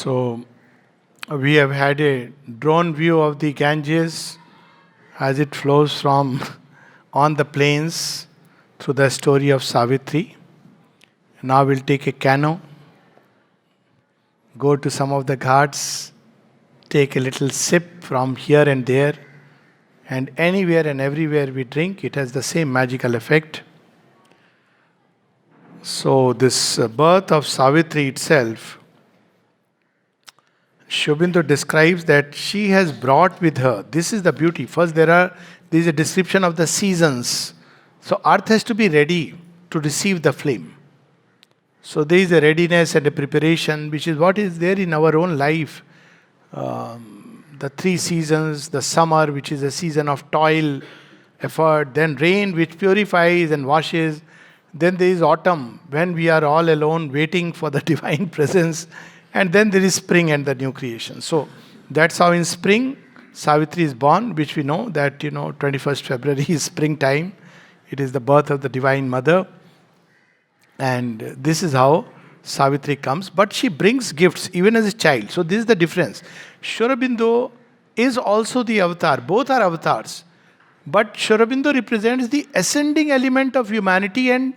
So we have had a drone view of the Ganges as it flows from on the plains through the story of Savitri. Now we'll take a canoe, go to some of the ghats, take a little sip from here and there, and anywhere and everywhere we drink, it has the same magical effect. So this birth of Savitri itself, Aurobindo describes that she has brought with her. This is the beauty. First, there is a description of the seasons. So earth has to be ready to receive the flame. So there is a readiness and a preparation, which is what is there in our own life. The three seasons, the summer, which is a season of toil, effort, then rain, which purifies and washes. Then there is autumn, when we are all alone waiting for the divine presence. And then there is spring and the new creation. So that's how in spring, Savitri is born, which we know that, 21st February is springtime. It is the birth of the Divine Mother. And this is how Savitri comes. But she brings gifts even as a child. So this is the difference. Aurobindo is also the avatar. Both are avatars. But Aurobindo represents the ascending element of humanity and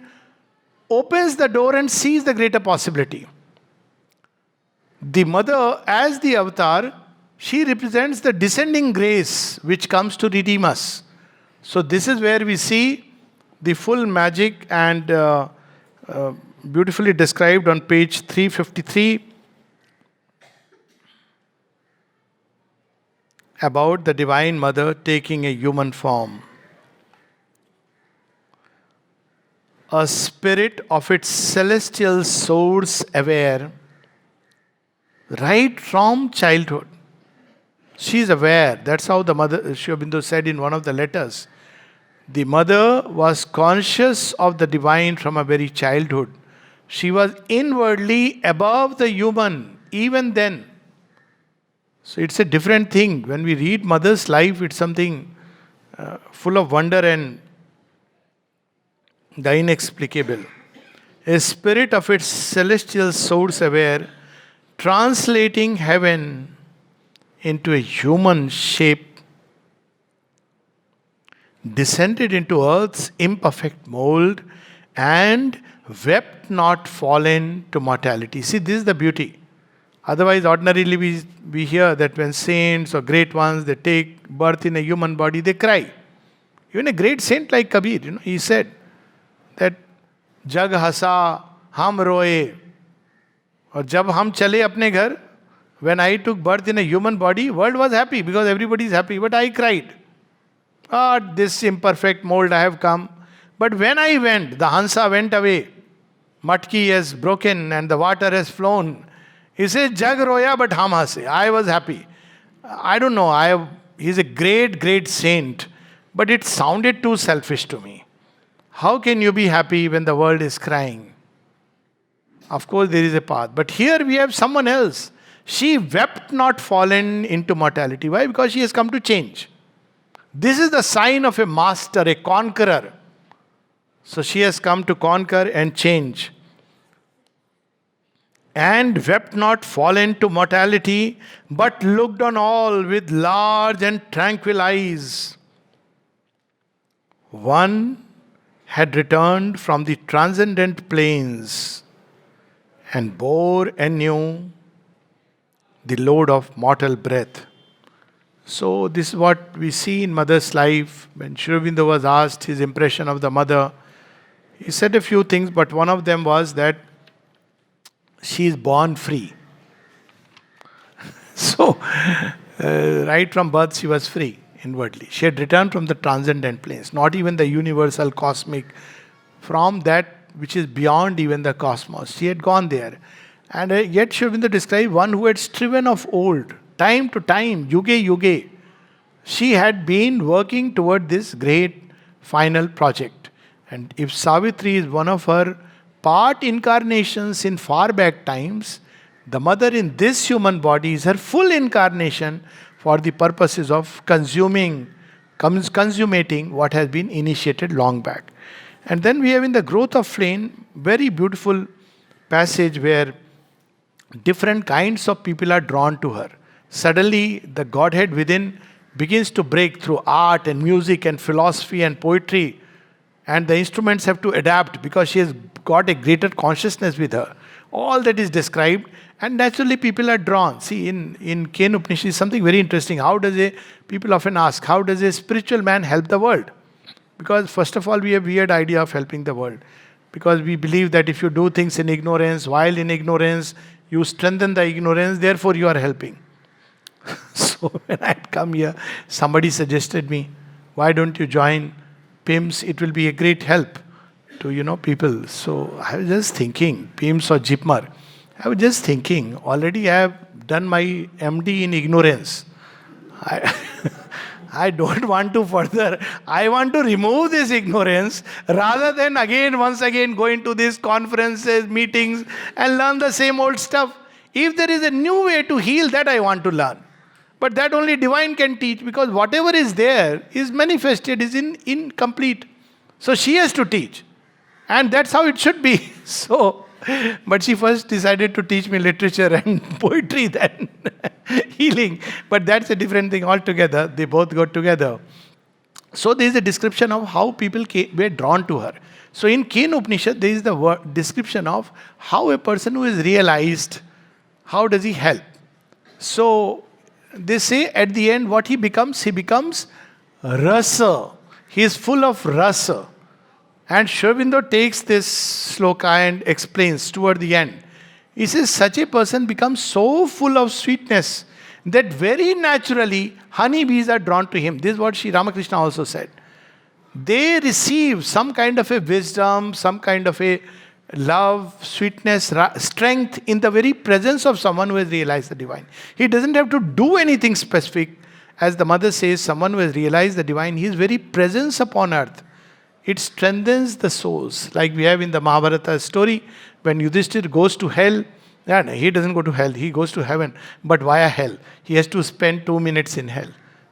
opens the door and sees the greater possibility. The mother, as the avatar, she represents the descending grace which comes to redeem us. So this is where we see the full magic and beautifully described on page 353 about the Divine Mother taking a human form. A spirit of its celestial source aware, right from childhood. She is aware. That's how the mother, Aurobindo said in one of the letters. The mother was conscious of the divine from a very childhood. She was inwardly above the human, even then. So it's a different thing. When we read mother's life, it's something full of wonder and the inexplicable. A spirit of its celestial source aware, translating heaven into a human shape, descended into earth's imperfect mold and wept not fallen to mortality. See, this is the beauty. Otherwise, ordinarily we hear that when saints or great ones, they take birth in a human body, they cry. Even a great saint like Kabir, he said that Jag hasa, ham roye. Or jab hum chale apne ghar, when I took birth in a human body, world was happy because everybody is happy, but I cried. This imperfect mold I have come. But when I went, the Hansa went away. Matki has broken and the water has flown. He says, Jag roya, but hum hase. I was happy. I don't know, he's a great, great saint. But it sounded too selfish to me. How can you be happy when the world is crying? Of course, there is a path. But here we have someone else. She wept not fallen into mortality. Why? Because she has come to change. This is the sign of a master, a conqueror. So she has come to conquer and change. And wept not fallen to mortality, but looked on all with large and tranquil eyes. One had returned from the transcendent plains and bore anew the load of mortal breath. So this is what we see in mother's life. When Aurobindo was asked his impression of the mother, he said a few things, but one of them was that she is born free. So, right from birth she was free inwardly. She had returned from the transcendent planes, not even the universal cosmic, from that which is beyond even the cosmos. She had gone there. And yet Aurobindo described one who had striven of old, time to time, yuge yuge. She had been working toward this great final project. And if Savitri is one of her part incarnations in far back times, the mother in this human body is her full incarnation for the purposes of consummating what has been initiated long back. And then we have in the growth of flame, very beautiful passage where different kinds of people are drawn to her. Suddenly, the Godhead within begins to break through art and music and philosophy and poetry, and the instruments have to adapt because she has got a greater consciousness with her. All that is described, and naturally people are drawn. See, in Ken Upanishad is something very interesting. People often ask, how does a spiritual man help the world? Because first of all, we have a weird idea of helping the world. Because we believe that if you do things in ignorance, while in ignorance, you strengthen the ignorance, therefore you are helping. So when I had come here, somebody suggested me, why don't you join PIMS? It will be a great help to people. So I was just thinking, PIMS or JIPMAR. I was just thinking, already I have done my MD in ignorance. I, I don't want to further. I want to remove this ignorance rather than once again go into these conferences, meetings and learn the same old stuff. If there is a new way to heal, that I want to learn. But that only divine can teach, because whatever is there is manifested, is incomplete. So she has to teach. And that's how it should be. So, but she first decided to teach me literature and poetry, then healing. But that's a different thing altogether. They both go together. So there is a description of how people were drawn to her. So in Ken Upanishad, there is the description of how a person who is realized, how does he help? So they say at the end what he becomes rasa. He is full of rasa. And Aurobindo takes this sloka and explains toward the end. He says such a person becomes so full of sweetness that very naturally honeybees are drawn to him. This is what Sri Ramakrishna also said. They receive some kind of a wisdom, some kind of a love, sweetness, strength in the very presence of someone who has realized the divine. He doesn't have to do anything specific. As the mother says, someone who has realized the divine, his very presence upon earth, it strengthens the souls. Like we have in the Mahabharata story, when Yudhishthir goes to hell, he doesn't go to hell, he goes to heaven. But via hell, he has to spend 2 minutes in hell.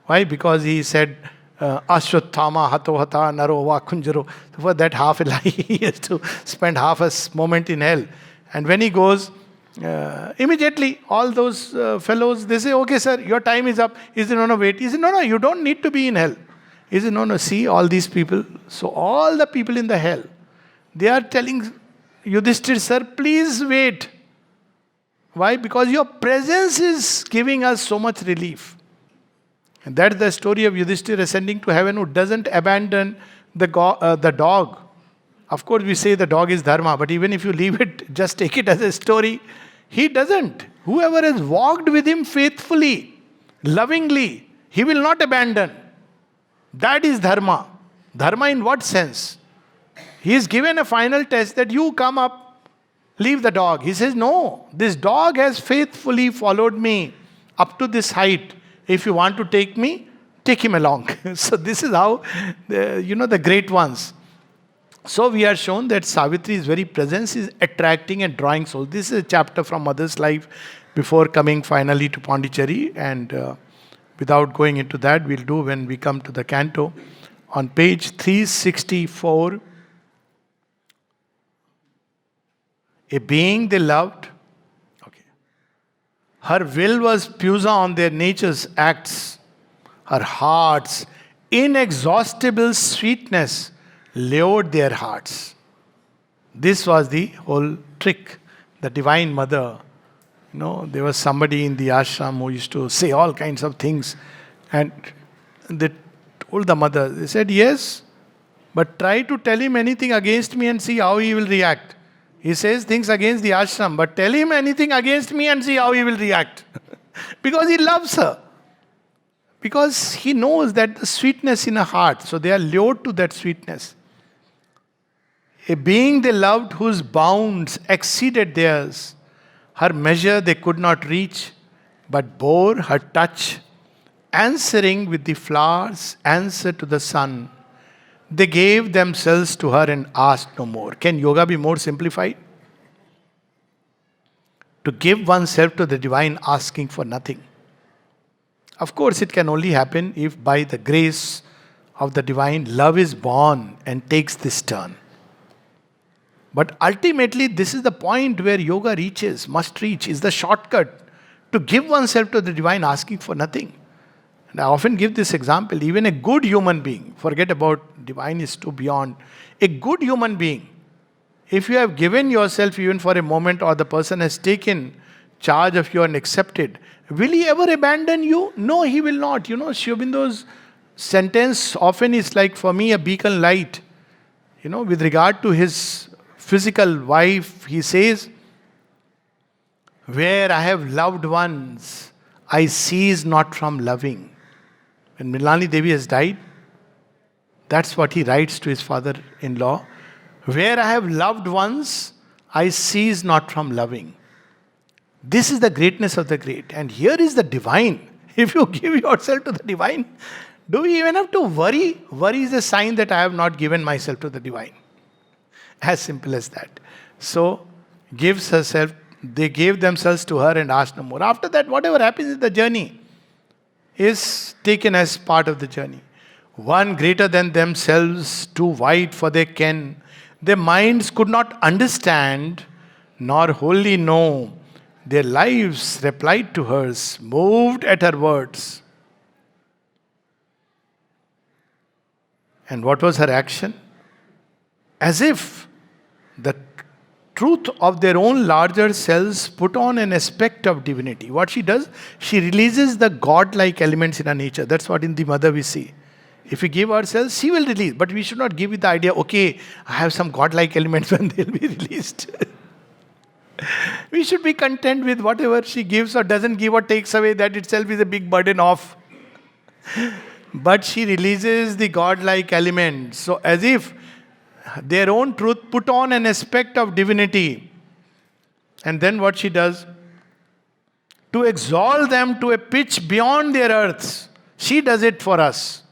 Why? Because he said, Ashwathama hato hata naro va kunjaro. For that half a life, he has to spend half a moment in hell. And when he goes, immediately all those fellows, they say, okay sir, your time is up. He said, no, wait. He said, no, you don't need to be in hell. He said, no, see all these people. So all the people in the hell, they are telling Yudhishthir, sir, please wait. Why? Because your presence is giving us so much relief. And that's the story of Yudhishthir ascending to heaven, who doesn't abandon the dog. Of course, we say the dog is dharma, but even if you leave it, just take it as a story, he doesn't. Whoever has walked with him faithfully, lovingly, he will not abandon. That is dharma. Dharma in what sense? He is given a final test that you come up, leave the dog. He says, no, this dog has faithfully followed me up to this height. If you want to take me, take him along. So this is how, the great ones. So we are shown that Savitri's very presence is attracting and drawing souls. This is a chapter from Mother's life before coming finally to Pondicherry. And without going into that, we'll do when we come to the canto. On page 364, a being they loved. Okay. Her will was puja on their nature's acts. Her heart's inexhaustible sweetness lured their hearts. This was the whole trick. The Divine Mother. There was somebody in the ashram who used to say all kinds of things. And they told the mother, they said, yes, but try to tell him anything against me and see how he will react. He says things against the ashram, but tell him anything against me and see how he will react. Because he loves her. Because he knows that the sweetness in her heart. So they are lured to that sweetness. A being they loved whose bounds exceeded theirs. Her measure they could not reach, but bore her touch, answering with the flowers, answer to the sun. They gave themselves to her and asked no more. Can yoga be more simplified? To give oneself to the divine, asking for nothing. Of course, it can only happen if by the grace of the divine, love is born and takes this turn. But ultimately, this is the point where yoga reaches, must reach, is the shortcut to give oneself to the divine, asking for nothing. And I often give this example, even a good human being, forget about divine is too beyond, a good human being, if you have given yourself even for a moment, or the person has taken charge of you and accepted, will he ever abandon you? No, he will not. Sri Aurobindo's sentence often is like for me a beacon light. With regard to his physical wife, he says, where I have loved ones, I cease not from loving. When Milani Devi has died, that's what he writes to his father-in-law. Where I have loved ones, I cease not from loving. This is the greatness of the great. And here is the divine. If you give yourself to the divine, do we even have to worry? Worry is a sign that I have not given myself to the divine. As simple as that. So, they gave themselves to her and asked no more. After that, whatever happens in the journey is taken as part of the journey. One greater than themselves, too wide for their ken. Their minds could not understand, nor wholly know. Their lives replied to hers, moved at her words. And what was her action? As if the truth of their own larger selves put on an aspect of divinity. What she does, she releases the godlike elements in her nature. That's what in the mother we see. If we give ourselves, she will release. But we should not give it the idea, okay, I have some godlike elements when they'll be released. We should be content with whatever she gives or doesn't give or takes away. That itself is a big burden off. But she releases the godlike element. So as if their own truth put on an aspect of divinity. And then what she does? To exalt them to a pitch beyond their earths. She does it for us.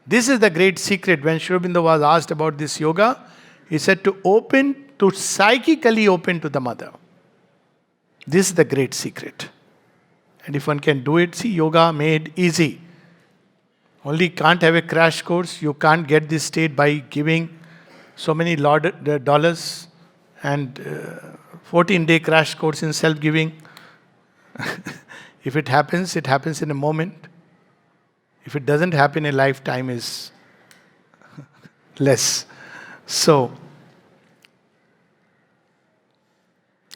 This is the great secret. When Sri Aurobindo was asked about this yoga, he said to psychically open to the mother. This is the great secret. And if one can do it, see, yoga made easy. Only can't have a crash course. You can't get this state by giving so many dollars and 14-day crash course in self-giving. If it happens in a moment. If it doesn't happen, a lifetime is less. So,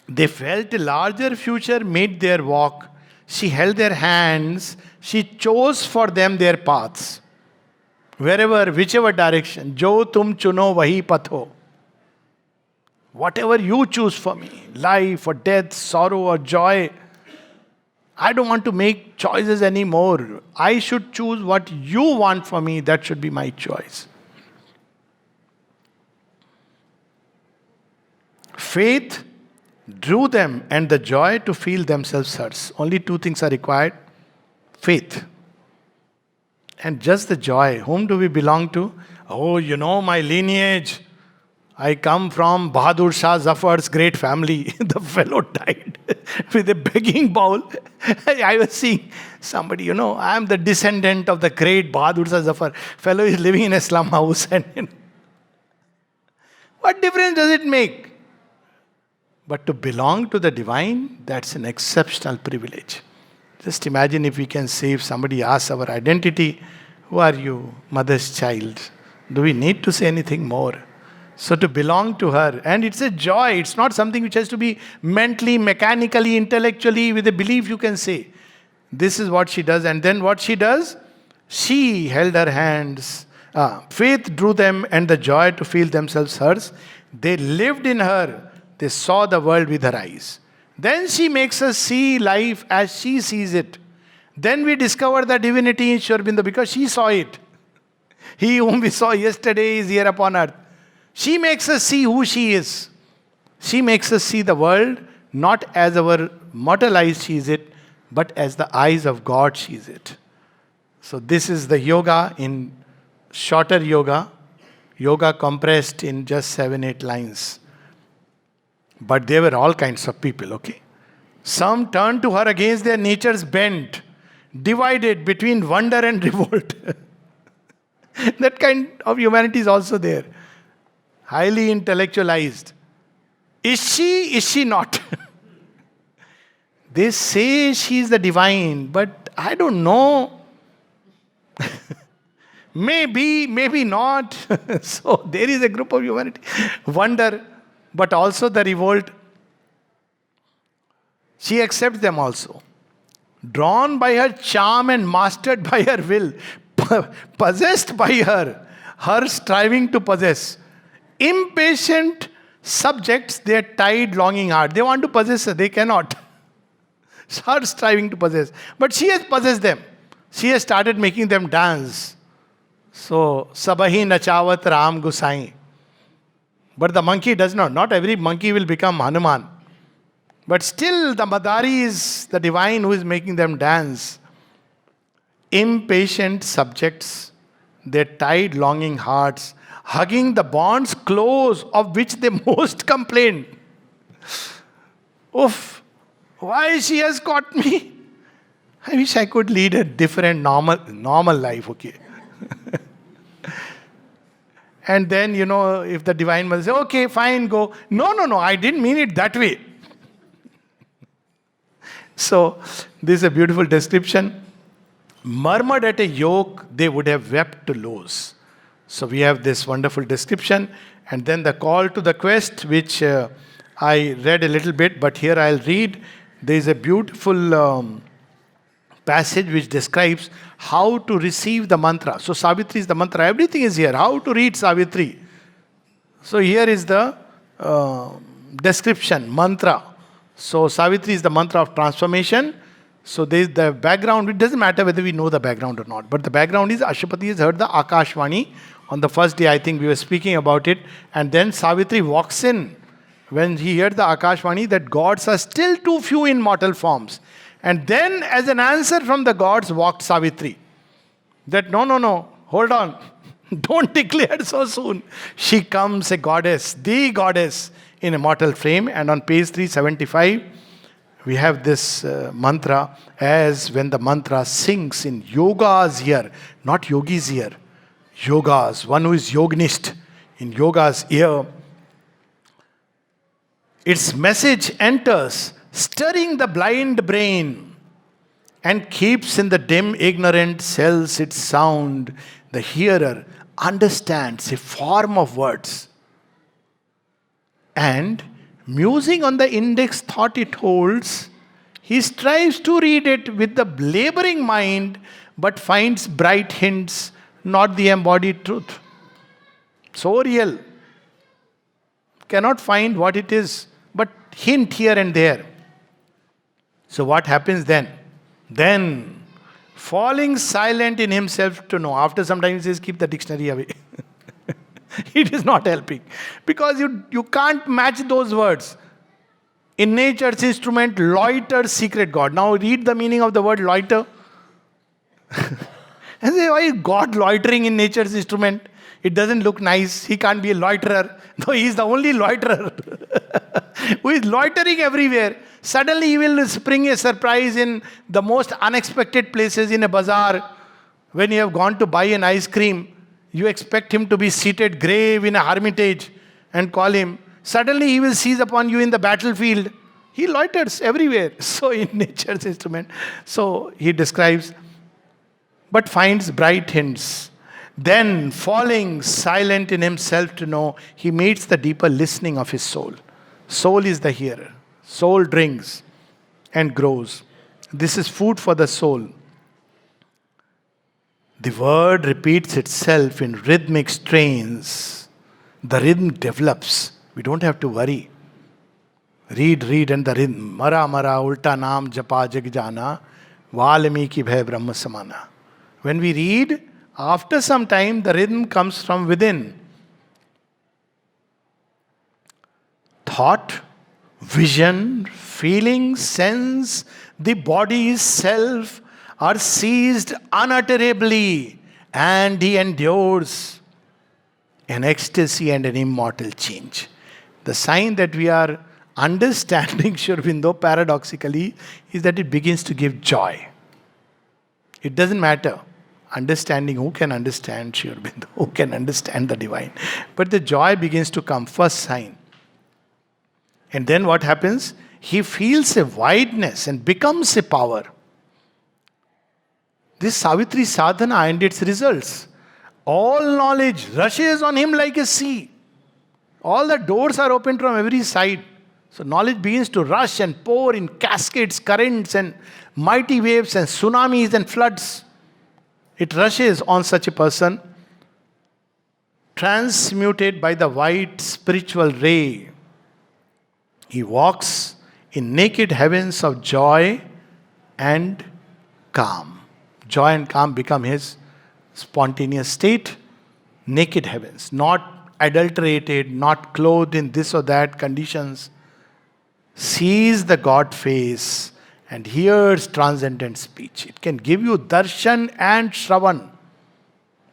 they felt a larger future made their walk. She held their hands. She chose for them their paths. Wherever, whichever direction. Jo tum chuno vahi patho. Whatever you choose for me. Life or death, sorrow or joy. I don't want to make choices anymore. I should choose what you want for me. That should be my choice. Faith drew them and the joy to feel themselves hers. Only two things are required. Faith and just the joy. Whom do we belong to? Oh, my lineage. I come from Bahadur Shah Zafar's great family. The fellow died with a begging bowl. I was seeing somebody, I am the descendant of the great Bahadur Shah Zafar. Fellow is living in a slum house. And what difference does it make? But to belong to the divine, that's an exceptional privilege. Just imagine if we can say, if somebody asks our identity, who are you? Mother's child. Do we need to say anything more? So to belong to her, and it's a joy. It's not something which has to be mentally, mechanically, intellectually, with a belief you can say. This is what she does. And then what she does? She held her hands. Faith drew them and the joy to feel themselves hers. They lived in her. They saw the world with her eyes. Then she makes us see life as she sees it. Then we discover the divinity in Sri Aurobindo because she saw it. He whom we saw yesterday is here upon earth. She makes us see who she is. She makes us see the world not as our mortal eyes sees it, but as the eyes of God sees it. So this is the yoga in shorter yoga. Yoga compressed in just 7-8 lines. But there were all kinds of people, okay? Some turned to her against their nature's bent, divided between wonder and revolt. That kind of humanity is also there. Highly intellectualized. Is she not? They say she is the divine, but I don't know. Maybe not. So there is a group of humanity. Wonder, but also the revolt. She accepts them also. Drawn by her charm and mastered by her will, possessed by her striving to possess. Impatient subjects, their tied longing heart. They want to possess her, they cannot. Her striving to possess. But she has possessed them. She has started making them dance. So, Sabahi Nachawat Ram Gusai. But the monkey does not. Not every monkey will become Hanuman. But still, the Madari is the divine who is making them dance. Impatient subjects, their tied longing hearts, hugging the bonds close of which they most complain. Oof, why she has caught me? I wish I could lead a different normal life, okay. And then, if the divine mother says, okay, fine, go. No, I didn't mean it that way. So, this is a beautiful description. Murmured at a yoke, they would have wept to lose. So, we have this wonderful description. And then the call to the quest, which I read a little bit, but here I'll read. There is a beautiful passage which describes how to receive the mantra. So, Savitri is the mantra. Everything is here. How to read Savitri. So, here is the description, mantra. So, Savitri is the mantra of transformation. So, there is the background. It doesn't matter whether we know the background or not. But the background is Ashwapati has heard the Akashvani. On the first day, I think we were speaking about it. And then Savitri walks in when he heard the Akashvani that gods are still too few in mortal forms. And then, as an answer from the gods, walked Savitri. That no, hold on. Don't declare so soon. She comes a goddess, the goddess in a mortal frame. And on page 375, we have this mantra as when the mantra sings in yoga's ear, not yogi's ear. Yoga's, one who is yognist, in yoga's ear. Its message enters, stirring the blind brain, and keeps in the dim ignorant cells its sound. The hearer understands a form of words, and musing on the index thought it holds, he strives to read it with the laboring mind, but finds bright hints, not the embodied truth. So real. Cannot find what it is, but hint here and there. So what happens then? Then, falling silent in himself to know. After some time he says, keep the dictionary away. It is not helping. Because you can't match those words. In nature's instrument, loiter, secret God. Now read the meaning of the word loiter. And say, why is God loitering in nature's instrument? It doesn't look nice. He can't be a loiterer. No, he is the only loiterer who is loitering everywhere. Suddenly he will spring a surprise in the most unexpected places in a bazaar. When you have gone to buy an ice cream, you expect him to be seated grave in a hermitage and call him. Suddenly he will seize upon you in the battlefield. He loiters everywhere. So in nature's instrument. So he describes, but finds bright hints. Then, falling silent in himself to know, he meets the deeper listening of his soul. Soul is the hearer. Soul drinks and grows. This is food for the soul. The word repeats itself in rhythmic strains. The rhythm develops. We don't have to worry. Read and the rhythm. Mara ulta naam japa jag jana. Valmiki bhai brahma samana. When we read, after some time, the rhythm comes from within. Thought, vision, feeling, sense, the body's self are seized unutterably, and he endures an ecstasy and an immortal change. The sign that we are understanding Sri Aurobindo paradoxically is that it begins to give joy. It doesn't matter. Understanding, who can understand Sri Aurobindo? Who can understand the divine? But the joy begins to come. First sign. And then what happens? He feels a wideness and becomes a power. This Savitri sadhana and its results. All knowledge rushes on him like a sea. All the doors are opened from every side. So knowledge begins to rush and pour in cascades, currents and mighty waves and tsunamis and floods. It rushes on such a person, transmuted by the white spiritual ray. He walks in naked heavens of joy and calm. Joy and calm become his spontaneous state. Naked heavens, not adulterated, not clothed in this or that conditions. Sees the God face and hears transcendent speech. It can give you darshan and shravan.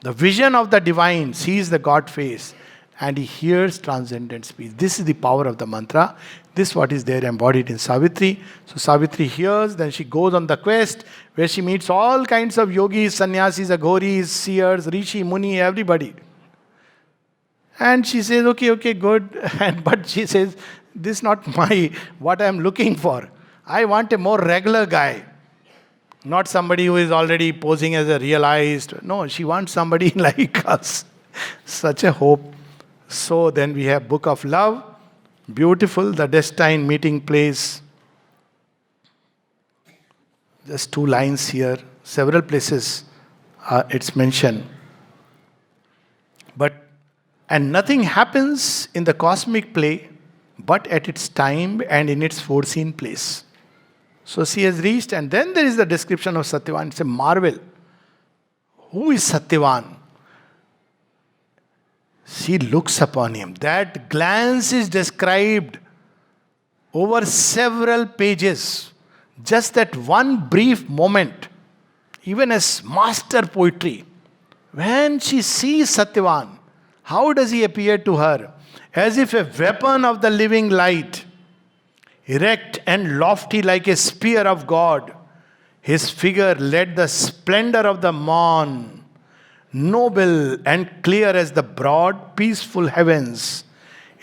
The vision of the divine, sees the God face and he hears transcendent speech. This is the power of the mantra. This is what is there embodied in Savitri. So Savitri hears, then she goes on the quest where she meets all kinds of yogis, sannyasis, aghoris, seers, rishi, muni, everybody. And she says, okay, good. But she says, this is not what I am looking for. I want a more regular guy. Not somebody who is already posing as a realized. No, she wants somebody like us. Such a hope. So then we have Book of Love. Beautiful, the destined meeting place. Just 2 lines here. Several places it's mentioned. And nothing happens in the cosmic play but at its time and in its foreseen place. So she has reached, and then there is the description of Satyavan. It's a marvel. Who is Satyavan? She looks upon him. That glance is described over several pages. Just that one brief moment, even as master poetry. When she sees Satyavan, how does he appear to her? As if a weapon of the living light, erect and lofty like a spear of God. His figure led the splendor of the morn, noble and clear as the broad, peaceful heavens.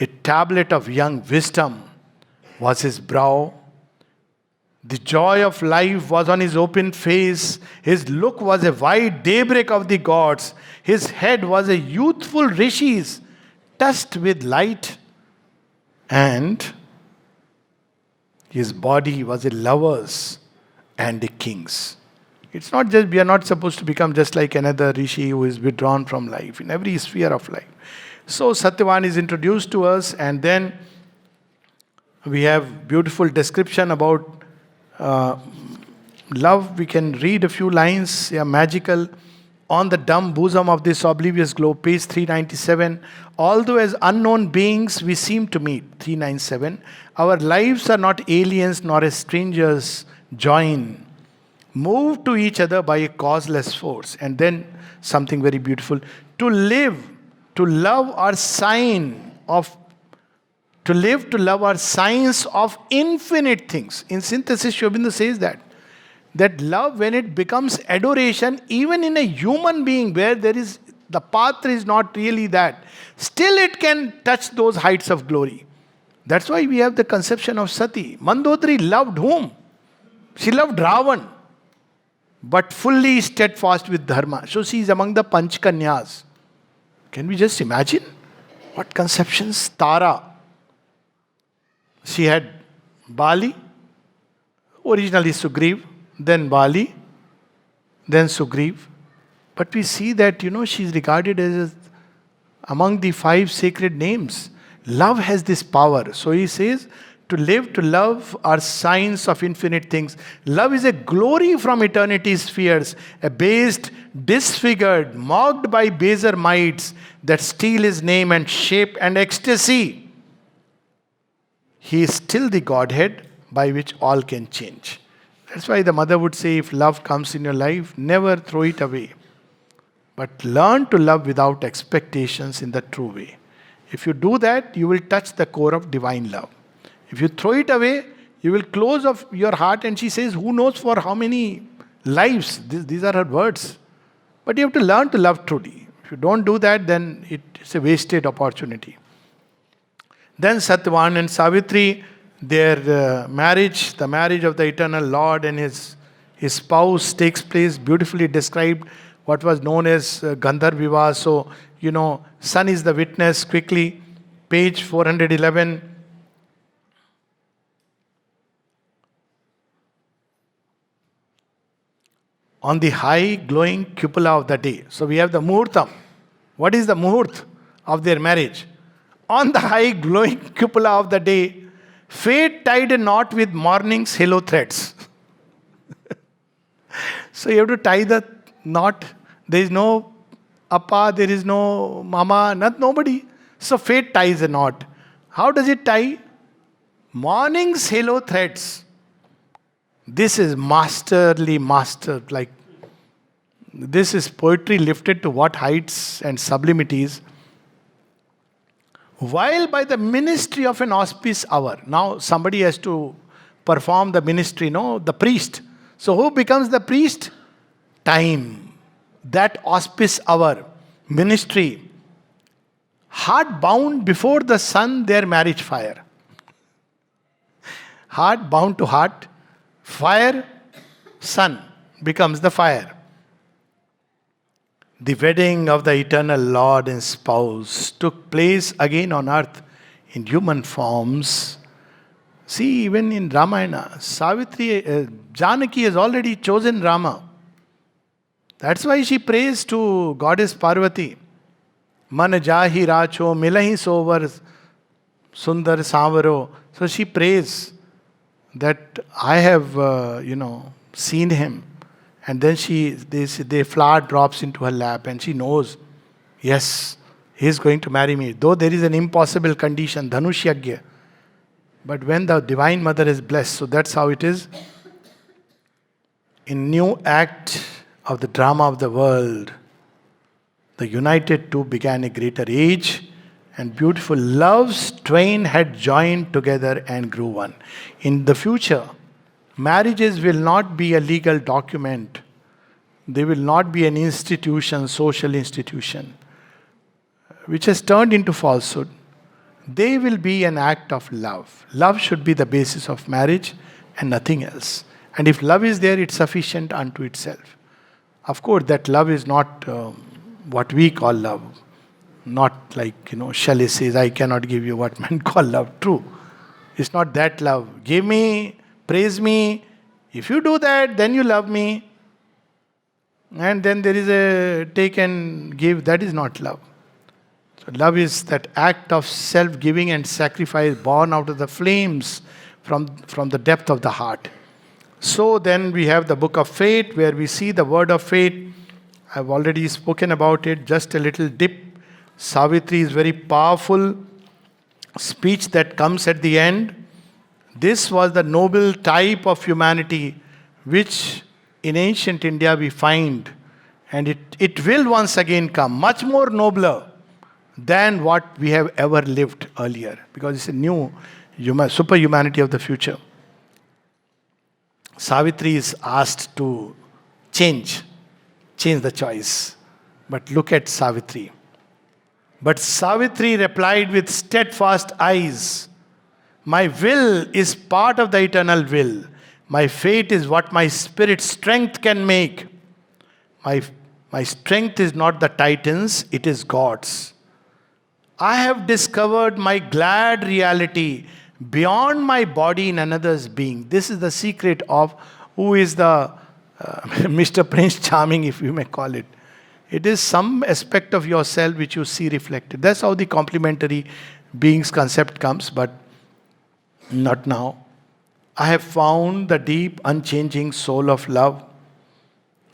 A tablet of young wisdom was his brow. The joy of life was on his open face. His look was a wide daybreak of the gods. His head was a youthful rishi's, touched with light, and his body was a lover's and a king's. It's not just, we are not supposed to become just like another rishi who is withdrawn from life in every sphere of life. So Satyavan is introduced to us, and then we have beautiful description about love. We can read a few lines, magical. On the dumb bosom of this oblivious globe, page 397. Although as unknown beings we seem to meet, 397. Our lives are not aliens nor as strangers join, moved to each other by a causeless force. And then something very beautiful. To live, to love are sign of, to live, to love are signs of infinite things. In synthesis, Aurobindo says that love, when it becomes adoration, even in a human being where there is, the path is not really that, still it can touch those heights of glory. That's why we have the conception of Sati. Mandodari loved whom? She loved Ravan, but fully steadfast with dharma. So she is among the Panchkanyas. Can we just imagine? What conceptions? Tara. She had Bali, originally Sugriv, then Bali, then Sugriv. But we see that, she is regarded as among the 5 sacred names. Love has this power. So he says, to live, to love are signs of infinite things. Love is a glory from eternity's spheres, abased, disfigured, mocked by baser mites that steal his name and shape and ecstasy. He is still the Godhead by which all can change. That's why the mother would say, if love comes in your life, never throw it away. But learn to love without expectations in the true way. If you do that, you will touch the core of divine love. If you throw it away, you will close off your heart. And she says, who knows for how many lives? These are her words. But you have to learn to love truly. If you don't do that, then it's a wasted opportunity. Then Satyavan and Savitri, their marriage, the marriage of the eternal Lord and his spouse takes place, beautifully described, what was known as Gandhar Vivah. So, sun is the witness. Quickly, page 411. On the high glowing cupola of the day. So we have the Muhurtam. What is the Muhurt of their marriage? On the high glowing cupola of the day, fate tied a knot with morning's halo threads. So you have to tie the knot. There is no appa, there is no mama, nobody. So fate ties a knot. How does it tie? Morning's halo threads. This is masterly, like this is poetry lifted to what heights and sublimities. While by the ministry of an auspice hour, now somebody has to perform the ministry, the priest. So who becomes the priest? Time. That auspice hour, ministry. Heart bound before the sun, their marriage fire. Heart bound to heart. Fire, sun becomes the fire. The wedding of the eternal Lord and spouse took place again on earth in human forms. See, even in Ramayana, Savitri, Janaki has already chosen Rama. That's why she prays to goddess Parvati. Man jahi racho milahi sovar sundar savaro. So she prays that I have, seen him. And then the flower drops into her lap and she knows, yes, he is going to marry me. Though there is an impossible condition, Dhanush. But when the Divine Mother is blessed, so that's how it is. In new act of the drama of the world, the united two began a greater age, and beautiful loves twain had joined together and grew one. In the future, marriages will not be a legal document. They will not be an institution, social institution, which has turned into falsehood. They will be an act of love. Love should be the basis of marriage and nothing else. And if love is there, it's sufficient unto itself. Of course, that love is not what we call love. Not like, Shelley says, I cannot give you what men call love. True. It's not that love. Give me, praise me. If you do that, then you love me. And then there is a take and give. That is not love. So love is that act of self-giving and sacrifice born out of the flames from the depth of the heart. So then we have the book of fate, where we see the word of fate. I've already spoken about it. Just a little dip. Savitri is very powerful speech that comes at the end. This was the noble type of humanity which in ancient India we find, and it will once again come much more nobler than what we have ever lived earlier, because it's a new super humanity of the future. Savitri is asked to change the choice. But look at Savitri. But Savitri replied with steadfast eyes, my will is part of the eternal will. My fate is what my spirit's strength can make. My strength is not the Titan's, it is God's. I have discovered my glad reality beyond my body in another's being. This is the secret of who is the Mr. Prince Charming, if you may call it. It is some aspect of yourself which you see reflected. That's how the complementary beings concept comes, but not now. I have found the deep, unchanging soul of love.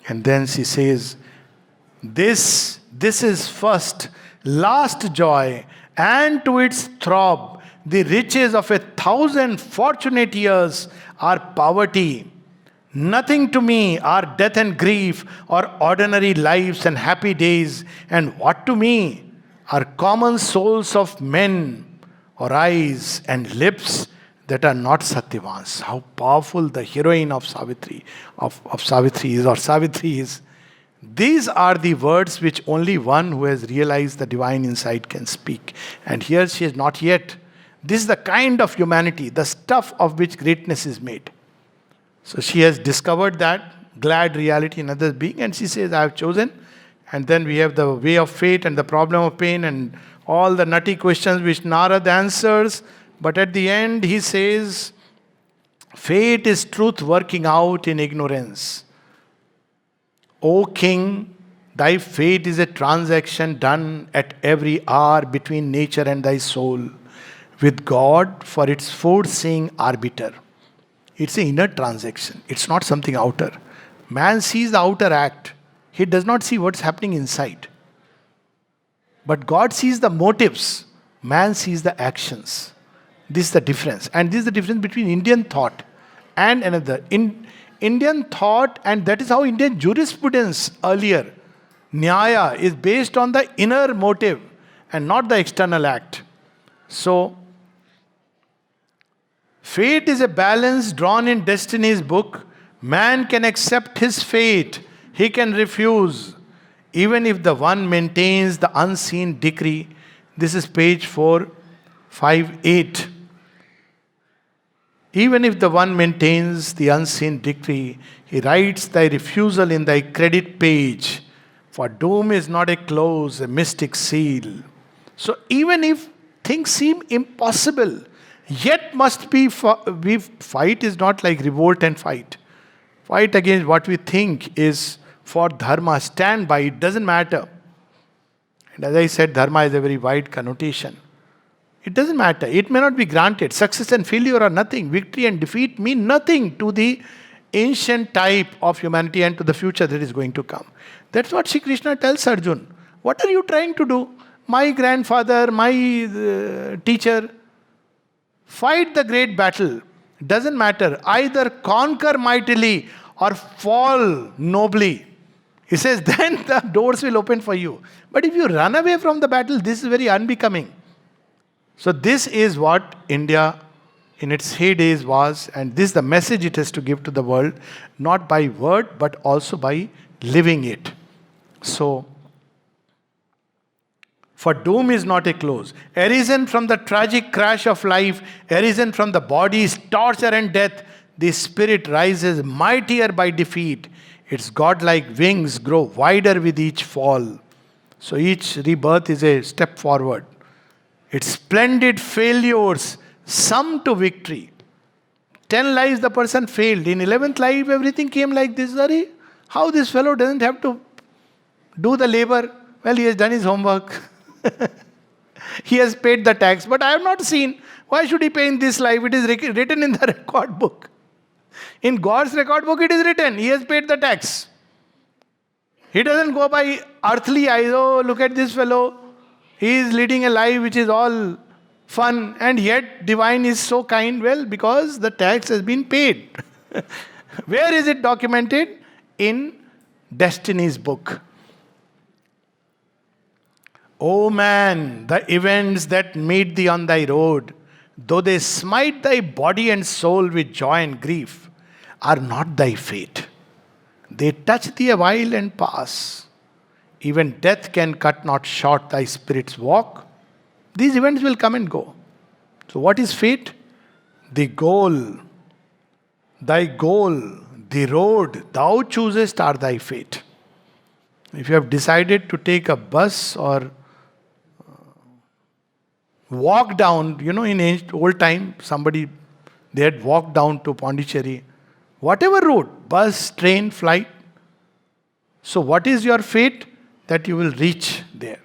And then she says, this is first, last joy, and to its throb, the riches of 1,000 fortunate years are poverty. Nothing to me are death and grief, or ordinary lives and happy days. And what to me are common souls of men, or eyes and lips that are not Satyavans. How powerful the heroine of Savitri, of Savitri is, or Savitri is. These are the words which only one who has realized the divine insight can speak. And here she is not yet. This is the kind of humanity, the stuff of which greatness is made. So she has discovered that glad reality in others' being, and she says, I have chosen. And then we have the way of fate and the problem of pain and all the nutty questions which Narad answers. But at the end, he says, fate is truth working out in ignorance. O king, thy fate is a transaction done at every hour between nature and thy soul, with God for its foreseeing arbiter. It's an inner transaction. It's not something outer. Man sees the outer act. He does not see what's happening inside. But God sees the motives. Man sees the actions. This is the difference. And this is the difference between Indian thought and another. In Indian thought, and that is how Indian jurisprudence earlier, Nyaya, is based on the inner motive and not the external act. So, fate is a balance drawn in destiny's book. Man can accept his fate. He can refuse. Even if the one maintains the unseen decree. This is page 458. Even if the one maintains the unseen decree, he writes thy refusal in thy credit page. For doom is not a close, a mystic seal. So even if things seem impossible, yet must be, we fight is not like revolt and fight. Fight against what we think is for dharma, stand by, it doesn't matter. And as I said, dharma is a very wide connotation. It doesn't matter. It may not be granted. Success and failure are nothing. Victory and defeat mean nothing to the ancient type of humanity and to the future that is going to come. That's what Shri Krishna tells Arjun. What are you trying to do? My grandfather, my teacher, fight the great battle. Doesn't matter. Either conquer mightily or fall nobly. He says, then the doors will open for you. But if you run away from the battle, this is very unbecoming. So this is what India in its heydays was, and this is the message it has to give to the world, not by word, but also by living it. So, for doom is not a close. Arisen from the tragic crash of life, arisen from the body's torture and death, the spirit rises mightier by defeat. Its godlike wings grow wider with each fall. So each rebirth is a step forward. Its splendid failures sum to victory. 10 lives the person failed. In 11th life everything came like this. Sorry, how this fellow doesn't have to do the labor? Well, he has done his homework. He has paid the tax. But I have not seen. Why should he pay in this life? It is written in the record book. In God's record book it is written. He has paid the tax. He doesn't go by earthly eyes. Oh, look at this fellow. He is leading a life which is all fun, and yet divine is so kind. Well, because the tax has been paid. Where is it documented? In destiny's book. O man, the events that meet thee on thy road, though they smite thy body and soul with joy and grief, are not thy fate. They touch thee a while and pass. Even death can cut not short thy spirit's walk. These events will come and go. So what is fate? The goal, thy goal, the road thou choosest are thy fate. If you have decided to take a bus or walk down, in old time, somebody, they had walked down to Pondicherry. Whatever route, bus, train, flight. So what is your fate? That you will reach there.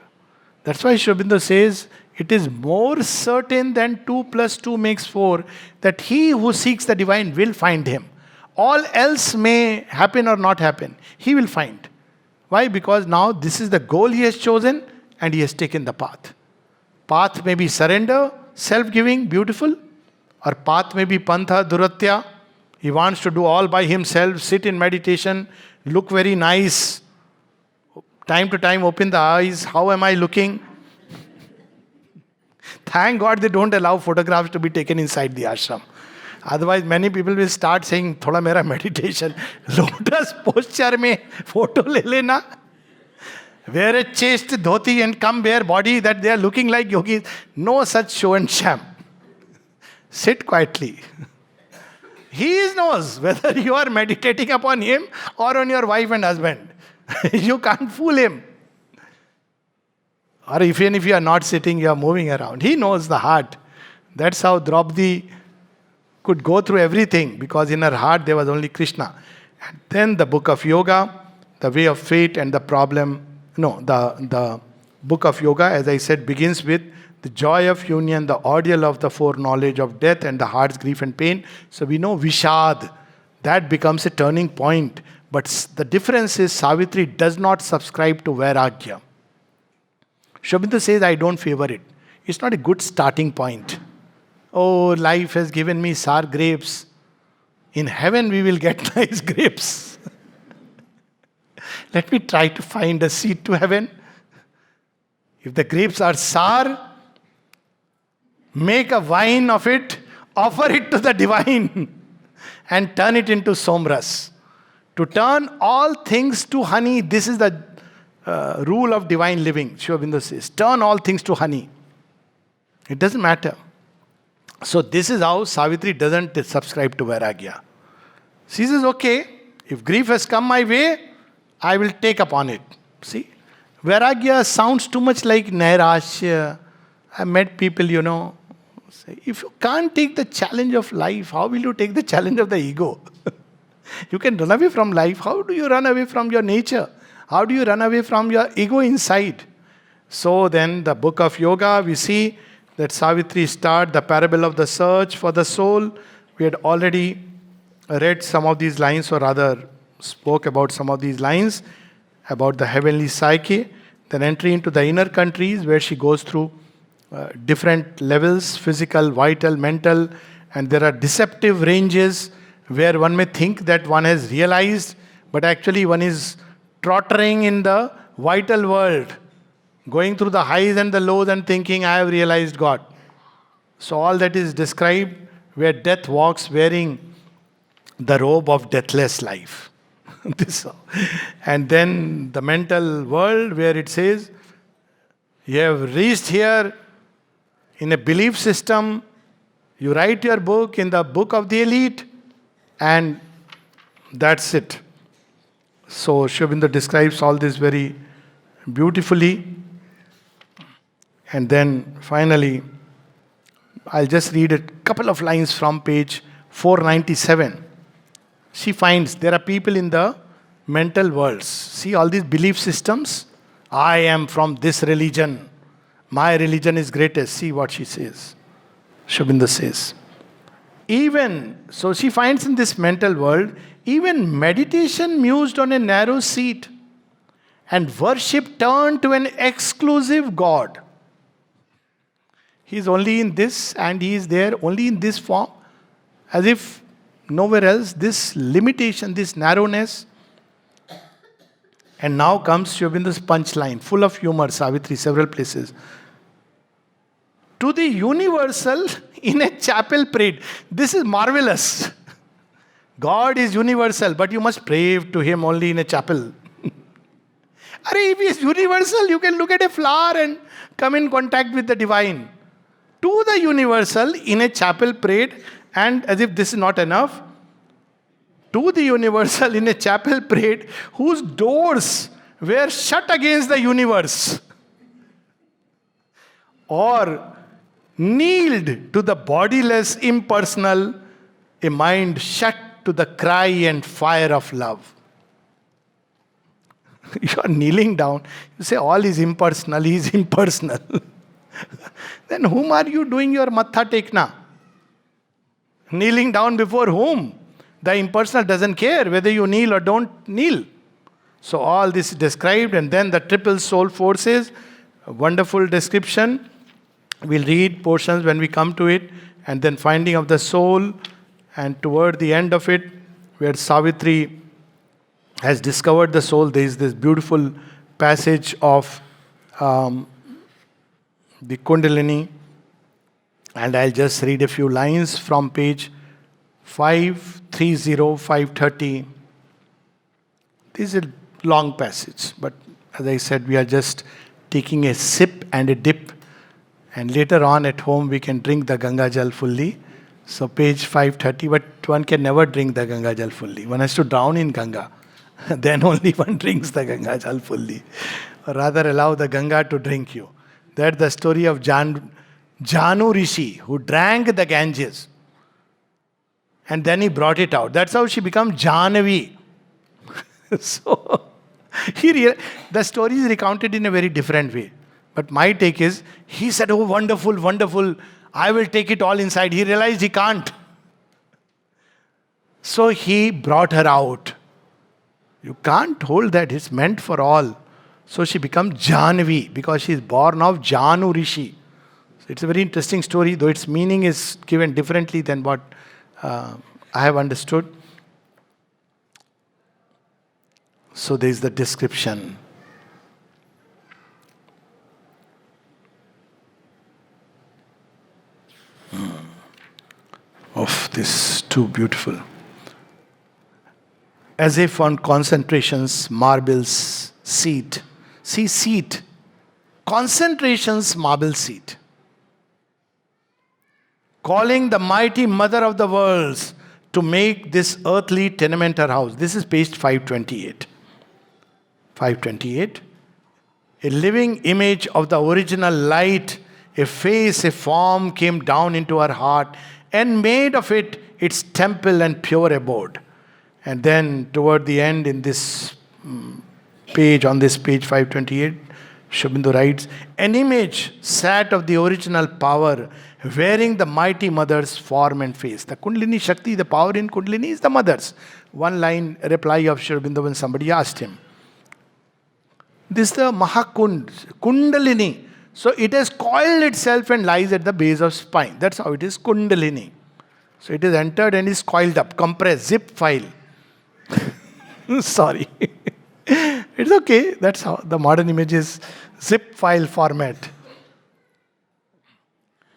That's why Aurobindo says, it is more certain than 2 plus 2 makes 4, that he who seeks the divine will find him. All else may happen or not happen. He will find. Why? Because now this is the goal he has chosen and he has taken the path. Path may be surrender, self-giving, beautiful, or path may be pantha, duratya. He wants to do all by himself, sit in meditation, look very nice. Time to time open the eyes. How am I looking? Thank God they don't allow photographs to be taken inside the ashram. Otherwise many people will start saying, thoda mera meditation. Lotus posture mein photo le lena. Wear a chaste dhoti and come bare body that they are looking like yogis. No such show and sham. Sit quietly. He knows whether you are meditating upon him or on your wife and husband. You can't fool him. Or even if you are not sitting, you are moving around. He knows the heart. That's how Draupadi could go through everything, because in her heart there was only Krishna. And then the book of yoga, the way of fate and the problem. No, the book of yoga, as I said, begins with the joy of union, the ordeal of the foreknowledge of death and the heart's grief and pain. So we know Vishad. That becomes a turning point. But the difference is Savitri does not subscribe to Vairagya. Aurobindo says, I don't favor it. It's not a good starting point. Oh, life has given me sour grapes. In heaven we will get nice grapes. Let me try to find a seed to heaven. If the grapes are sour, make a wine of it, offer it to the divine, and turn it into somras. To turn all things to honey, this is the rule of divine living, Aurobindo says. Turn all things to honey. It doesn't matter. So this is how Savitri doesn't subscribe to Vairagya. She says, okay, if grief has come my way, I will take upon it. See, Vairagya sounds too much like Nairashya. I met people, say, if you can't take the challenge of life, how will you take the challenge of the ego? You can run away from life. How do you run away from your nature? How do you run away from your ego inside? So then the book of yoga, we see that Savitri starts the parable of the search for the soul. We had already read some of these lines, or rather spoke about some of these lines, about the heavenly psyche, then entry into the inner countries where she goes through different levels, physical, vital, mental, and there are deceptive ranges where one may think that one has realized, but actually one is trottering in the vital world, going through the highs and the lows and thinking, I have realized God. So all that is described where death walks wearing the robe of deathless life. And then the mental world where it says, you have reached here in a belief system, you write your book in the book of the elite, and that's it. So Aurobindo describes all this very beautifully. And then finally, I'll just read a couple of lines from page 497. She finds there are people in the mental worlds. See all these belief systems? I am from this religion. My religion is greatest. See what she says. Aurobindo says. So she finds in this mental world, even meditation mused on a narrow seat and worship turned to an exclusive God. He is only in this and he is there only in this form, as if nowhere else. This limitation, this narrowness. And now comes Aurobindo's punchline, full of humor, Savitri, several places. To the universal in a chapel prayed. This is marvelous. God is universal, but you must pray to him only in a chapel. If he is universal, you can look at a flower and come in contact with the divine. To the universal in a chapel prayed, and as if this is not enough, to the universal in a chapel prayed, whose doors were shut against the universe. Or kneeled to the bodiless, impersonal, a mind shut to the cry and fire of love. You are kneeling down. You say all is impersonal, he is impersonal. Then whom are you doing your matha tekna? Kneeling down before whom? The impersonal doesn't care whether you kneel or don't kneel. So all this is described, and then the triple soul forces, a wonderful description. We'll read portions when we come to it, and then finding of the soul, and toward the end of it, where Savitri has discovered the soul, there is this beautiful passage of the Kundalini, and I'll just read a few lines from page 530, 530. This is a long passage, but as I said, we are just taking a sip and a dip, and later on at home we can drink the Ganga Jal fully. So page 530, but one can never drink the Ganga Jal fully. One has to drown in Ganga. Then only one drinks the Ganga Jal fully. Or rather allow the Ganga to drink you. That's the story of Janu Rishi, who drank the Ganges. And then he brought it out. That's how she became Jahnavi. So, the story is recounted in a very different way. But my take is, he said, oh, wonderful, wonderful. I will take it all inside. He realized he can't. So he brought her out. You can't hold that. It's meant for all. So she becomes Jahnavi because she is born of Janu Rishi. So it's a very interesting story, though its meaning is given differently than what I have understood. So there is the description. Of this, too beautiful. As if on concentration's marble seat. See, seat. Concentration's marble seat. Calling the mighty mother of the worlds to make this earthly tenement her house. This is page 528. 528. A living image of the original light, a face, a form came down into her heart and made of it its temple and pure abode. And then toward the end in this page, on this page 528, Aurobindo writes, an image sat of the original power, wearing the mighty mother's form and face. The Kundalini Shakti, the power in Kundalini is the mother's. One line reply of Aurobindo when somebody asked him. This is the Mahakund, Kundalini. So it has coiled itself and lies at the base of spine. That's how it is, Kundalini. So it is entered and is coiled up, compressed, zip file. Sorry. It's okay. That's how the modern image is, zip file format.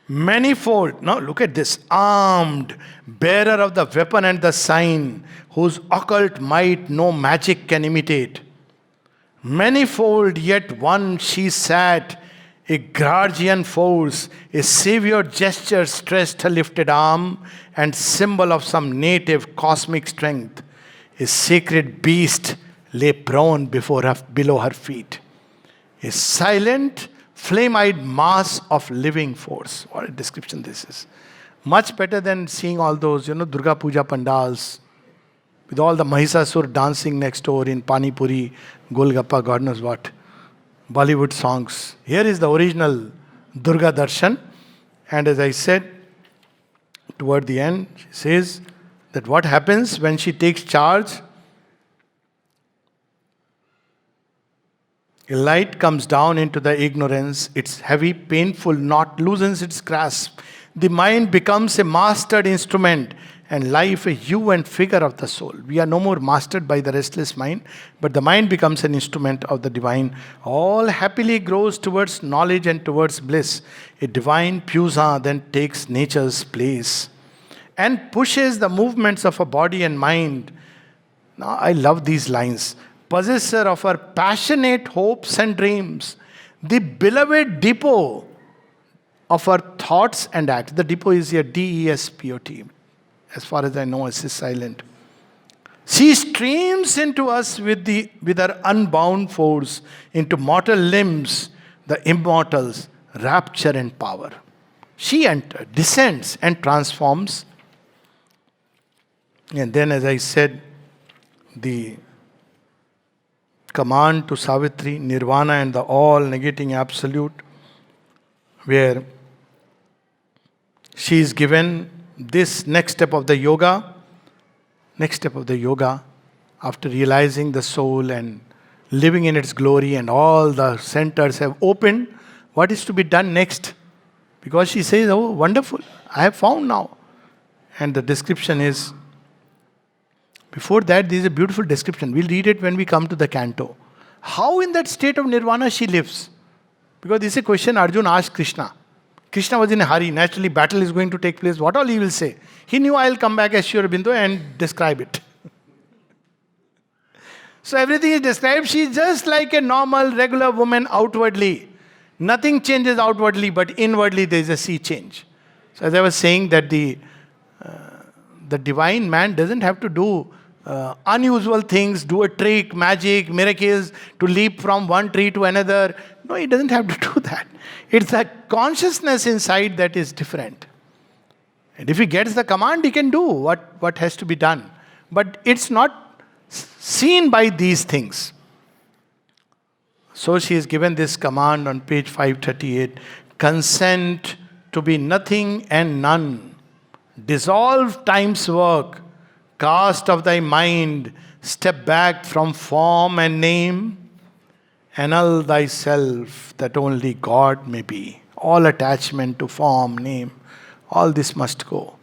Manifold. Now look at this. Armed, bearer of the weapon and the sign, whose occult might no magic can imitate. Manifold yet one she sat, a guardian force, a savior gesture stressed her lifted arm, and symbol of some native cosmic strength. A sacred beast lay prone below her feet. A silent, flame-eyed mass of living force. What a description this is. Much better than seeing all those, Durga Puja pandals with all the Mahisasur dancing next door in Pani Puri, Golgappa, God knows what. Bollywood songs. Here is the original Durga Darshan. And as I said, toward the end, she says that what happens when she takes charge, a light comes down into the ignorance, its heavy, painful knot loosens its grasp. The mind becomes a mastered instrument and life a hue and figure of the soul. We are no more mastered by the restless mind, but the mind becomes an instrument of the divine. All happily grows towards knowledge and towards bliss. A divine puissance then takes nature's place and pushes the movements of a body and mind. Now I love these lines. Possessor of her passionate hopes and dreams, the beloved depot of her thoughts and acts. The depot is here, D-E-S-P-O-T. As far as I know, it is silent. She streams into us with her unbound force, into mortal limbs, the immortals, rapture and power. She enters, descends and transforms. And then, as I said, the command to Savitri, Nirvana and the all-negating absolute, where she is given this next step of the yoga, after realizing the soul and living in its glory and all the centers have opened, what is to be done next? Because she says, oh, wonderful, I have found now. And the description is, before that, there is a beautiful description. We'll read it when we come to the canto. How in that state of nirvana she lives? Because this is a question Arjuna asked Krishna. Krishna was in a hurry. Naturally, battle is going to take place. What all he will say? He knew I'll come back as Aurobindo and describe it. So everything is described. She is just like a normal, regular woman outwardly. Nothing changes outwardly, but inwardly there is a sea change. So as I was saying that the the divine man doesn't have to do unusual things, do a trick, magic, miracles, to leap from one tree to another. No, he doesn't have to do that. It's that consciousness inside that is different. And if he gets the command, he can do what has to be done. But it's not seen by these things. So she is given this command on page 538. Consent to be nothing and none. Dissolve time's work. Cast of thy mind. Step back from form and name. Annul thyself that only God may be. All attachment to form, name, all this must go.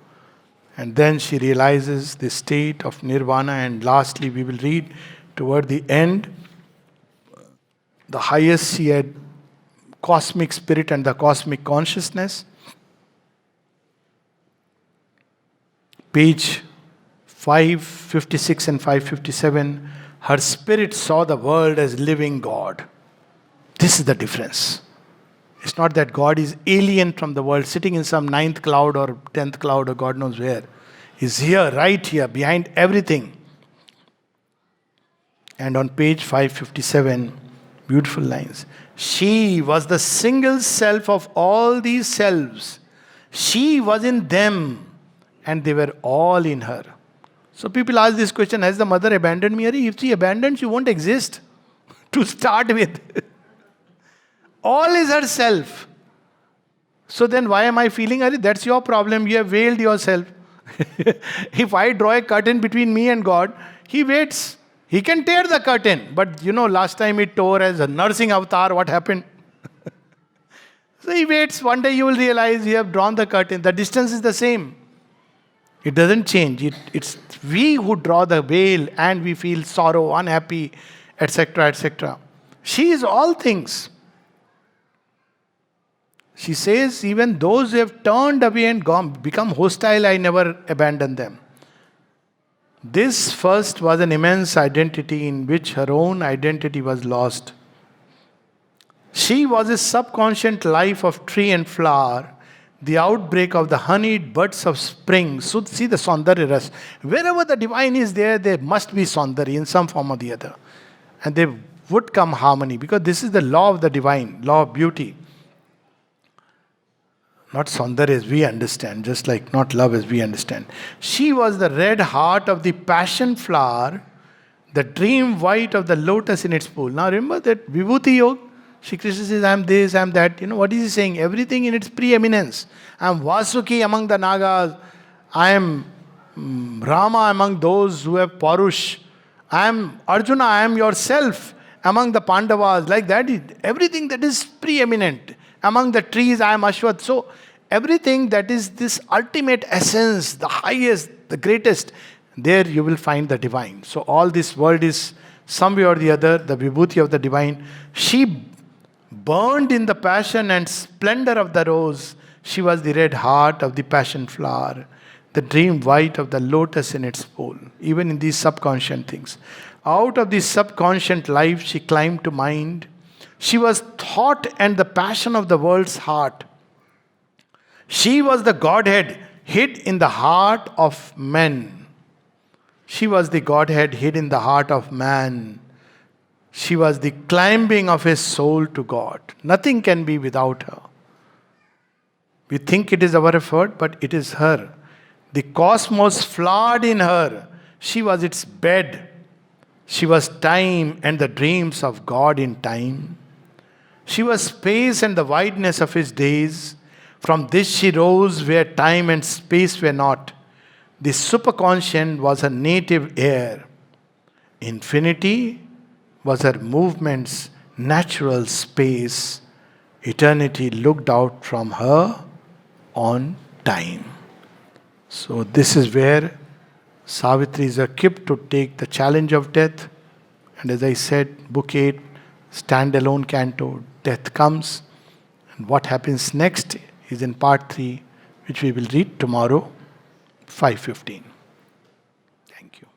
And then she realizes the state of nirvana. And lastly, we will read toward the end, the highest she had, cosmic spirit and the cosmic consciousness. Page 556 and 557, her spirit saw the world as living God. This is the difference. It's not that God is alien from the world, sitting in some 9th cloud or 10th cloud or God knows where. He's here, right here, behind everything. And on page 557, beautiful lines. She was the single self of all these selves. She was in them and they were all in her. So people ask this question, has the mother abandoned me? If she abandoned, she won't exist to start with. All is herself. So then why am I feeling, that's your problem, you have veiled yourself. If I draw a curtain between me and God, he waits. He can tear the curtain. But last time he tore as a nursing avatar, what happened? So he waits. One day you will realize you have drawn the curtain. The distance is the same. It doesn't change. It's we who draw the veil and we feel sorrow, unhappy, etc., etc. She is all things. She says, even those who have turned away and gone, become hostile, I never abandon them. This first was an immense identity in which her own identity was lost. She was a subconscious life of tree and flower, the outbreak of the honeyed buds of spring. So see the Saundarya Ras. Wherever the divine is there must be Saundarya in some form or the other. And there would come harmony, because this is the law of the divine, law of beauty. Not Saundarya as we understand, just like not love as we understand. She was the red heart of the passion flower, the dream white of the lotus in its pool. Now remember that Vibhuti Yoga, Shri Krishna says, I am this, I am that. What is he saying? Everything in its preeminence. I am Vasuki among the Nagas. I am Rama among those who have Parush. I am Arjuna, I am yourself among the Pandavas. Like that, everything that is preeminent. Among the trees, I am Ashwat. So, everything that is this ultimate essence, the highest, the greatest, there you will find the divine. So, all this world is some way or the other, the vibhuti of the divine. She burned in the passion and splendor of the rose. She was the red heart of the passion flower, the dream white of the lotus in its pool, even in these subconscious things. Out of this subconscious life, she climbed to mind. She was thought and the passion of the world's heart. She was the Godhead hid in the heart of men. She was the Godhead hid in the heart of man. She was the climbing of his soul to God. Nothing can be without her. We think it is our effort, but it is her. The cosmos flowered in her. She was its bed. She was time and the dreams of God in time. She was space and the wideness of his days. From this she rose where time and space were not. The superconscient was her native air. Infinity was her movement's natural space. Eternity looked out from her on time. So this is where Savitri is equipped to take the challenge of death. And as I said, Book 8, standalone canto, death comes. And what happens next is in part 3, which we will read tomorrow, 5:15. Thank you.